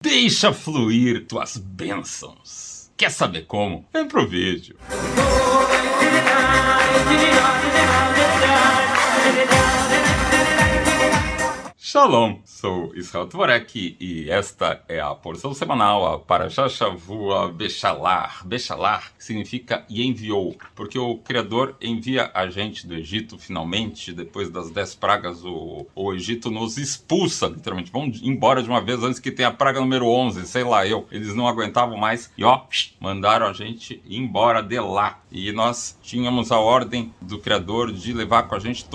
Deixa fluir tuas bênçãos. Quer saber como? Vem pro vídeo. Shalom, sou Israel Tvorek e esta é a porção semanal, a Parashat Shavua Beshalar. Beshalar significa e enviou, porque o Criador envia a gente do Egito finalmente, depois das 10 pragas, o Egito nos expulsa, literalmente. Vamos embora de uma vez antes que tenha a praga número 11, sei lá eu. Eles não aguentavam mais e mandaram a gente embora de lá. E nós tínhamos a ordem do Criador de levar com a gente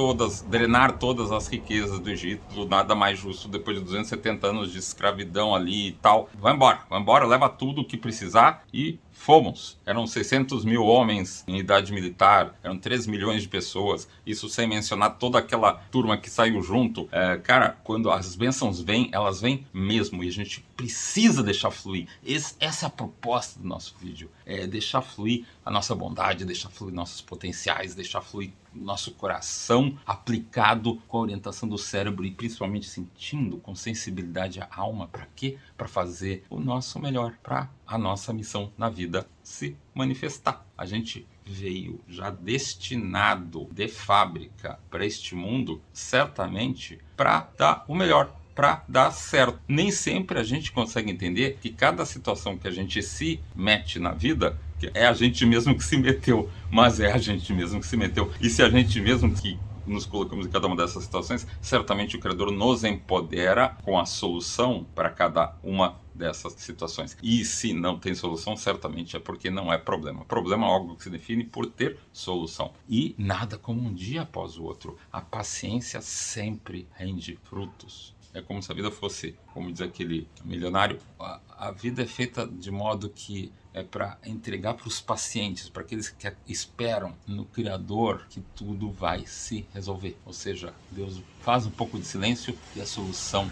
drenar todas as riquezas do Egito, nada mais justo depois de 270 anos de escravidão ali e tal. Vai embora, leva tudo o que precisar e fomos. Eram 600 mil homens em idade militar, eram 3 milhões de pessoas, isso sem mencionar toda aquela turma que saiu junto. Cara, quando as bênçãos vêm, elas vêm mesmo e a gente precisa deixar fluir. Essa é a proposta do nosso vídeo, é deixar fluir a nossa bondade, deixar fluir nossos potenciais, deixar fluir nosso coração aplicado com a orientação do cérebro e principalmente sentindo com sensibilidade a alma. Para quê? Para fazer o nosso melhor, para a nossa missão na vida se manifestar. A gente veio já destinado de fábrica para este mundo, certamente para dar o melhor, para dar certo. Nem sempre a gente consegue entender que cada situação que a gente se mete na vida é a gente mesmo que se meteu, mas é a gente mesmo que se meteu. E se a gente mesmo que nos colocamos em cada uma dessas situações, certamente o Criador nos empodera com a solução para cada uma dessas situações. E se não tem solução, certamente é porque não é problema. Problema é algo que se define por ter solução. E nada como um dia após o outro. A paciência sempre rende frutos. É como se a vida fosse, como diz aquele milionário, a vida é feita de modo que é para entregar para os pacientes, para aqueles que esperam no Criador que tudo vai se resolver. Ou seja, Deus faz um pouco de silêncio e a solução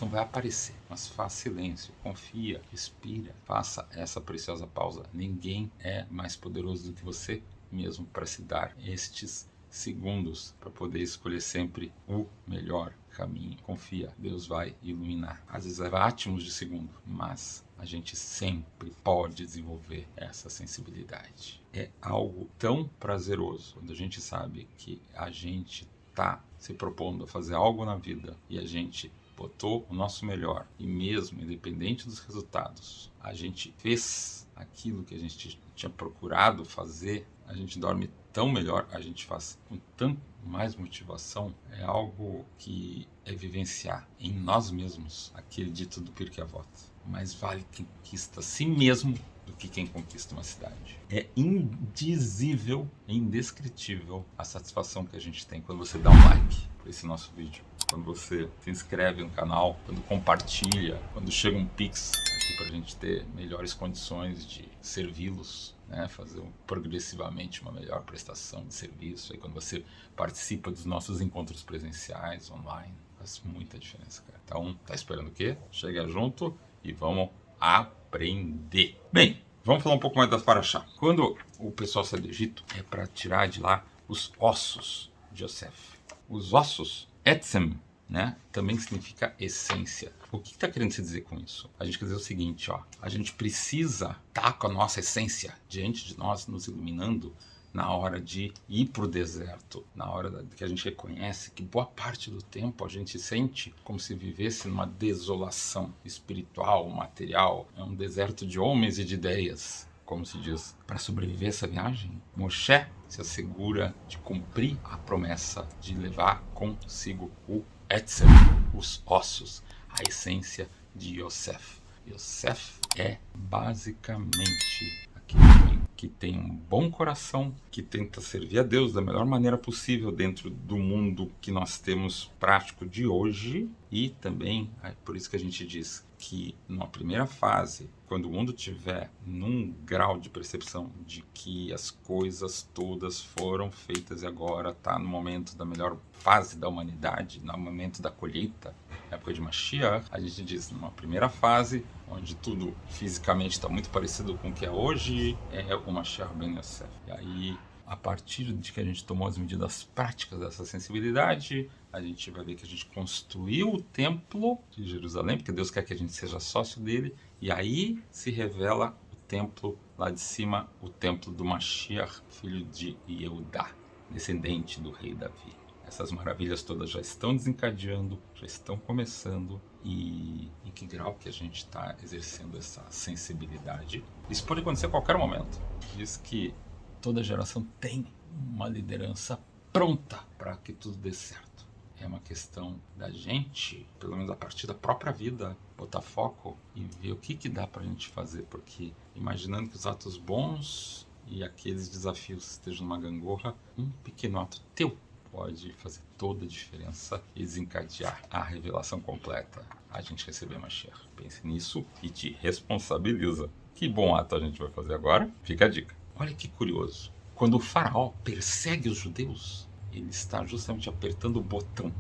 vai aparecer. Mas faz silêncio, confia, respira, faça essa preciosa pausa. Ninguém é mais poderoso do que você mesmo para se dar estes segundos para poder escolher sempre o melhor caminho. Confia, Deus vai iluminar. Às vezes leva átomos de segundo, mas a gente sempre pode desenvolver essa sensibilidade. É algo tão prazeroso quando a gente sabe que a gente está se propondo a fazer algo na vida e a gente botou o nosso melhor e mesmo independente dos resultados, a gente fez aquilo que a gente tinha procurado fazer, a gente dorme tão melhor, a gente faz com tanto mais motivação. É algo que é vivenciar em nós mesmos aquele dito do Pirkei Avot: mais vale quem conquista a si mesmo do que quem conquista uma cidade. É indizível, indescritível a satisfação que a gente tem quando você dá um like para esse nosso vídeo, quando você se inscreve no canal, quando compartilha, quando chega um Pix aqui para a gente ter melhores condições de servi-los, né? Fazer progressivamente uma melhor prestação de serviço. Aí quando você participa dos nossos encontros presenciais, online, faz muita diferença, cara. Então, tá esperando o quê? Chega junto e vamos aprender. Bem, vamos falar um pouco mais das Parashá. Quando o pessoal sai do Egito, é para tirar de lá os ossos de Yosef. Os ossos, etzem, né, também significa essência. O que está querendo se dizer com isso? A gente quer dizer o seguinte, a gente precisa estar com a nossa essência diante de nós, nos iluminando na hora de ir para o deserto, na hora que a gente reconhece que boa parte do tempo a gente sente como se vivesse numa desolação espiritual, material. É um deserto de homens e de ideias, como se diz. Para sobreviver essa viagem, Moshe se assegura de cumprir a promessa de levar consigo o etzem, os ossos, a essência de Yosef. Yosef é basicamente aquele que tem um bom coração, que tenta servir a Deus da melhor maneira possível dentro do mundo que nós temos prático de hoje. E também, é por isso que a gente diz que numa primeira fase, quando o mundo tiver num grau de percepção de que as coisas todas foram feitas e agora está no momento da melhor fase da humanidade, no momento da colheita, época de Mashiach, a gente diz numa primeira fase, onde tudo fisicamente está muito parecido com o que é hoje, é o Mashiach ben Yosef. E aí a partir de que a gente tomou as medidas práticas dessa sensibilidade, a gente vai ver que a gente construiu o templo de Jerusalém, porque Deus quer que a gente seja sócio dele, e aí se revela o templo lá de cima, o templo do Mashiach, filho de Yehudá, descendente do rei Davi. Essas maravilhas todas já estão desencadeando, já estão começando, e em que grau que a gente está exercendo essa sensibilidade? Isso pode acontecer a qualquer momento. Diz que toda geração tem uma liderança pronta para que tudo dê certo. É uma questão da gente, pelo menos a partir da própria vida, botar foco e ver o que dá para a gente fazer, porque imaginando que os atos bons e aqueles desafios estejam numa gangorra, um pequeno ato teu pode fazer toda a diferença e desencadear a revelação completa. A gente receber Mashiach. Pense nisso e te responsabiliza. Que bom ato a gente vai fazer agora? Fica a dica. Olha que curioso. Quando o faraó persegue os judeus, ele está justamente apertando o botão.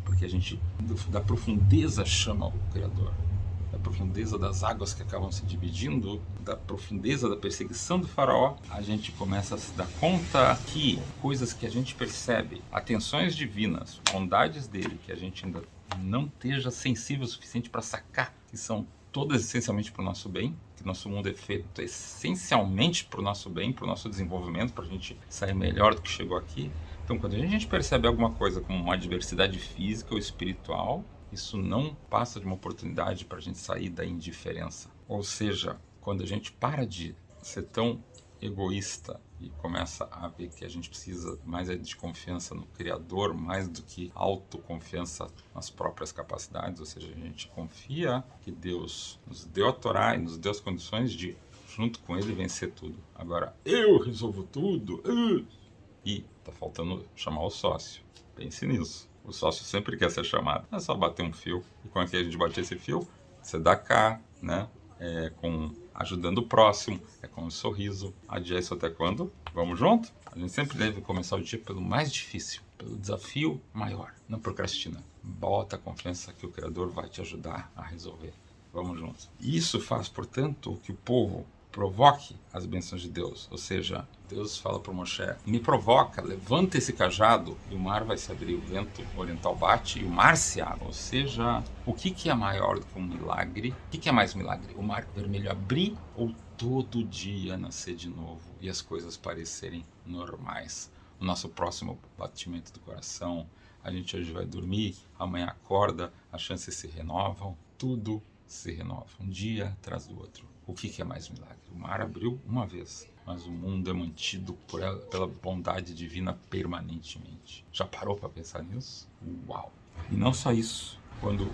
Porque a gente, da profundeza, chama o Criador. Da profundeza das águas que acabam se dividindo, da profundeza da perseguição do faraó, a gente começa a se dar conta que coisas que a gente percebe, atenções divinas, bondades dele, que a gente ainda não esteja sensível o suficiente para sacar, que são todas essencialmente para o nosso bem, que nosso mundo é feito essencialmente para o nosso bem, para o nosso desenvolvimento, para a gente sair melhor do que chegou aqui. Então, quando a gente percebe alguma coisa como uma adversidade física ou espiritual, isso não passa de uma oportunidade para a gente sair da indiferença. Ou seja, quando a gente para de ser tão egoísta e começa a ver que a gente precisa mais de confiança no Criador, mais do que autoconfiança nas próprias capacidades, ou seja, a gente confia que Deus nos deu a Torá e nos deu as condições de, junto com Ele, vencer tudo. Agora, eu resolvo tudo, e tá faltando chamar o sócio. Pense nisso. O sócio sempre quer ser chamado. É só bater um fio. E com que a gente bate esse fio? Você dá cá, né? Com ajudando o próximo, com um sorriso. Adiar isso até quando? Vamos junto? A gente sempre deve começar o dia pelo mais difícil, pelo desafio maior. Não procrastina. Bota a confiança que o Criador vai te ajudar a resolver. Vamos juntos. Isso faz, portanto, que o povo provoque as bênçãos de Deus. Ou seja, Deus fala para Moshe, me provoca, levanta esse cajado e o mar vai se abrir, o vento oriental bate e o mar se abre. Ou seja, o que é maior do que um milagre? O que é mais milagre? O mar vermelho abrir ou todo dia nascer de novo e as coisas parecerem normais? O nosso próximo batimento do coração, a gente hoje vai dormir, amanhã acorda, as chances se renovam, tudo se renova, um dia atrás do outro. O que é mais milagre? O mar abriu uma vez, mas o mundo é mantido pela bondade divina permanentemente. Já parou para pensar nisso? Uau! E não só isso. Quando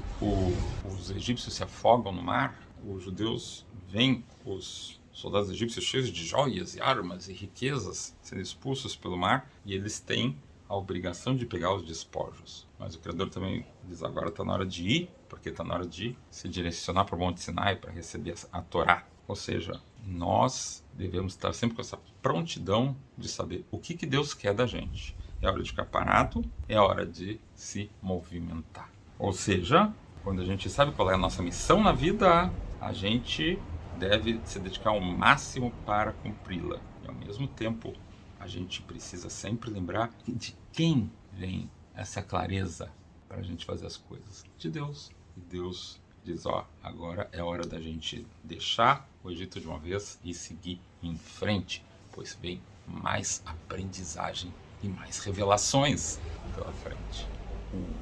os egípcios se afogam no mar, os judeus veem os soldados egípcios cheios de joias e armas e riquezas sendo expulsos pelo mar, e eles têm a obrigação de pegar os despojos. Mas o Criador também diz, agora está na hora de ir, porque está na hora de se direcionar para o Monte Sinai para receber a Torá. Ou seja, nós devemos estar sempre com essa prontidão de saber o que Deus quer da gente. É hora de ficar parado, é hora de se movimentar. Ou seja, quando a gente sabe qual é a nossa missão na vida, a gente deve se dedicar ao máximo para cumpri-la. E ao mesmo tempo, a gente precisa sempre lembrar de quem vem essa clareza para a gente fazer as coisas. De Deus. E Deus diz, agora é hora da gente deixar o Egito de uma vez e seguir em frente, pois vem mais aprendizagem e mais revelações pela frente.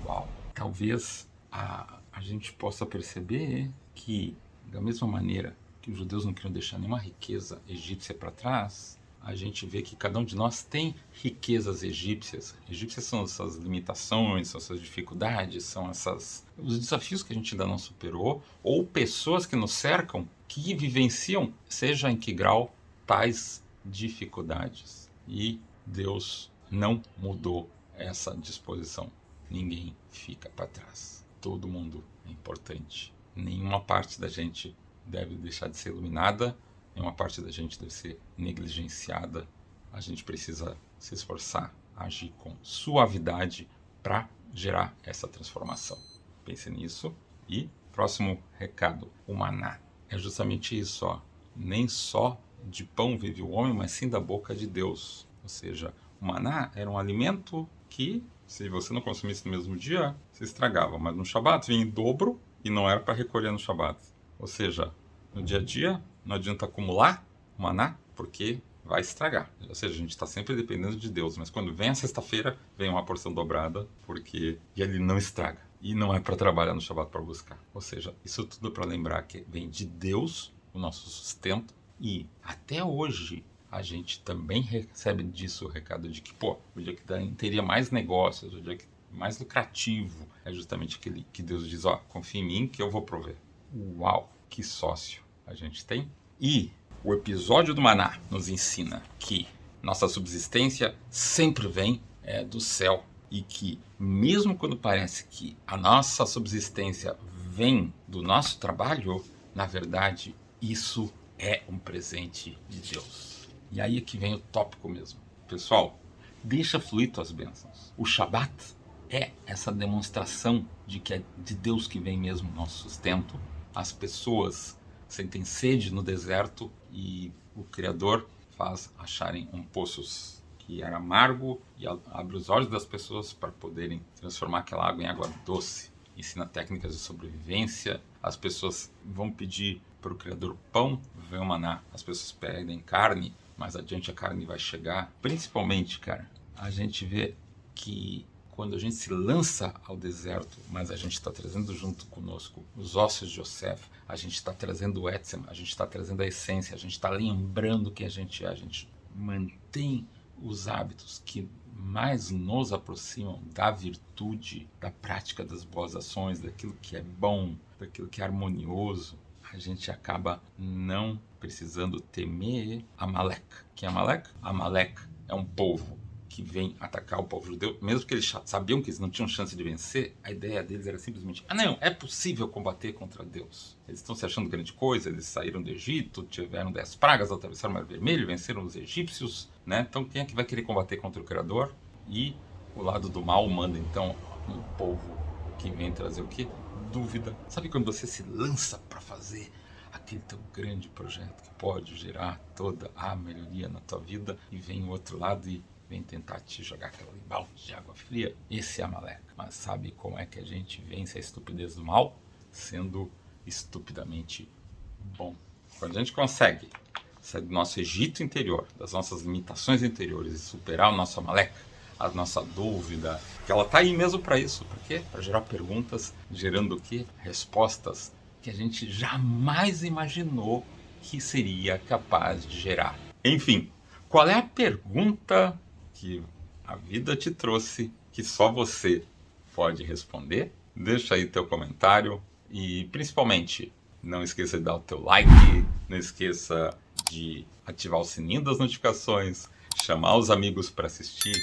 Uau! Talvez a gente possa perceber que, da mesma maneira que os judeus não queriam deixar nenhuma riqueza egípcia para trás, a gente vê que cada um de nós tem riquezas egípcias. Egípcias são essas limitações, são essas dificuldades, são os desafios que a gente ainda não superou, ou pessoas que nos cercam, que vivenciam, seja em que grau, tais dificuldades. E Deus não mudou essa disposição. Ninguém fica para trás. Todo mundo é importante. Nenhuma parte da gente deve deixar de ser iluminada, uma parte da gente deve ser negligenciada. A gente precisa se esforçar, agir com suavidade para gerar essa transformação. Pense nisso. E próximo recado, o maná. É justamente isso, Nem só de pão vive o homem, mas sim da boca de Deus. Ou seja, o maná era um alimento que, se você não consumisse no mesmo dia, se estragava. Mas no Shabat vinha em dobro e não era para recolher no Shabat. Ou seja, no dia a dia não adianta acumular o maná, porque vai estragar. Ou seja, a gente está sempre dependendo de Deus. Mas quando vem a sexta-feira, vem uma porção dobrada, porque ele não estraga. E não é para trabalhar no Shabat para buscar. Ou seja, isso tudo para lembrar que vem de Deus o nosso sustento. E até hoje a gente também recebe disso o recado de que, o dia que teria mais negócios, o dia que mais lucrativo, é justamente aquele que Deus diz, confia em mim que eu vou prover. Uau, que sócio a gente tem. E o episódio do maná nos ensina que nossa subsistência sempre vem do céu. E que mesmo quando parece que a nossa subsistência vem do nosso trabalho, na verdade, isso é um presente de Deus. E aí é que vem o tópico mesmo. Pessoal, deixa fluir tuas bênçãos. O Shabat é essa demonstração de que é de Deus que vem mesmo o nosso sustento. As pessoas sentem sede no deserto e o Criador faz acharem um poço que era amargo e abre os olhos das pessoas para poderem transformar aquela água em água doce. Ensina técnicas de sobrevivência. As pessoas vão pedir para o Criador pão, vem o maná. As pessoas pedem carne, mais adiante a carne vai chegar. Principalmente, cara, a gente vê que quando a gente se lança ao deserto, mas a gente está trazendo junto conosco os ossos de Yosef, a gente está trazendo o Etzem, a gente está trazendo a essência, a gente está lembrando quem a gente é, a gente mantém os hábitos que mais nos aproximam da virtude, da prática das boas ações, daquilo que é bom, daquilo que é harmonioso, a gente acaba não precisando temer Amalek. Quem é Amalek? Amalek é um povo que vem atacar o povo judeu, mesmo que eles sabiam que eles não tinham chance de vencer, a ideia deles era simplesmente, não, é possível combater contra Deus. Eles estão se achando grande coisa, eles saíram do Egito, tiveram 10 pragas, atravessaram o Mar Vermelho, venceram os egípcios, né? Então quem é que vai querer combater contra o Criador? E o lado do mal manda então um povo que vem trazer o quê? Dúvida. Sabe quando você se lança para fazer aquele teu grande projeto que pode gerar toda a melhoria na tua vida e vem o outro lado e vem tentar te jogar aquele balde de água fria? Esse é Amalek. Mas sabe como é que a gente vence a estupidez do mal? Sendo estupidamente bom. Quando a gente consegue sair do nosso Egito interior, das nossas limitações interiores e superar o nosso Amalek, a nossa dúvida, que ela está aí mesmo para isso. Por quê? Para gerar perguntas, gerando o quê? Respostas que a gente jamais imaginou que seria capaz de gerar. Enfim, qual é a pergunta que a vida te trouxe que só você pode responder? Deixa aí teu comentário e principalmente não esqueça de dar o teu like, não esqueça de ativar o sininho das notificações, chamar os amigos para assistir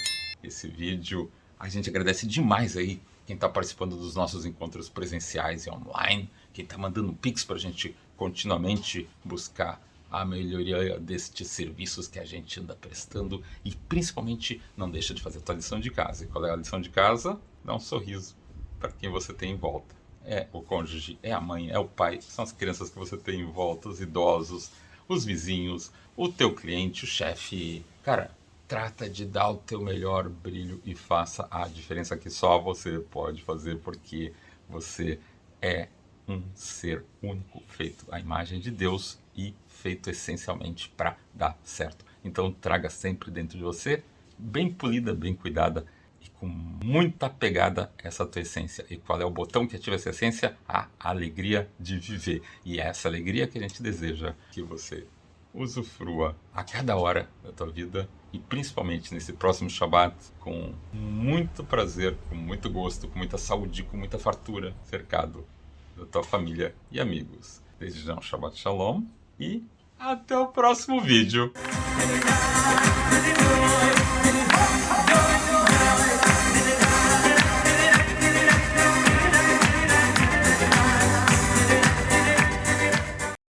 esse vídeo. A gente agradece demais aí quem está participando dos nossos encontros presenciais e online, quem está mandando pix para a gente continuamente buscar a melhoria destes serviços que a gente anda prestando e principalmente não deixa de fazer a tua lição de casa. E qual é a lição de casa? Dá um sorriso para quem você tem em volta. É o cônjuge, é a mãe, é o pai, são as crianças que você tem em volta, os idosos, os vizinhos, o teu cliente, o chefe. Cara, trata de dar o teu melhor brilho e faça a diferença que só você pode fazer, porque você é um ser único, feito à imagem de Deus e feito essencialmente para dar certo. Então traga sempre dentro de você, bem polida, bem cuidada e com muita pegada essa tua essência. E qual é o botão que ativa essa essência? A alegria de viver. E é essa alegria que a gente deseja que você usufrua a cada hora da tua vida e principalmente nesse próximo Shabat com muito prazer, com muito gosto, com muita saúde, com muita fartura, cercado da tua família e amigos. Desde já um Shabbat Shalom e até o próximo vídeo.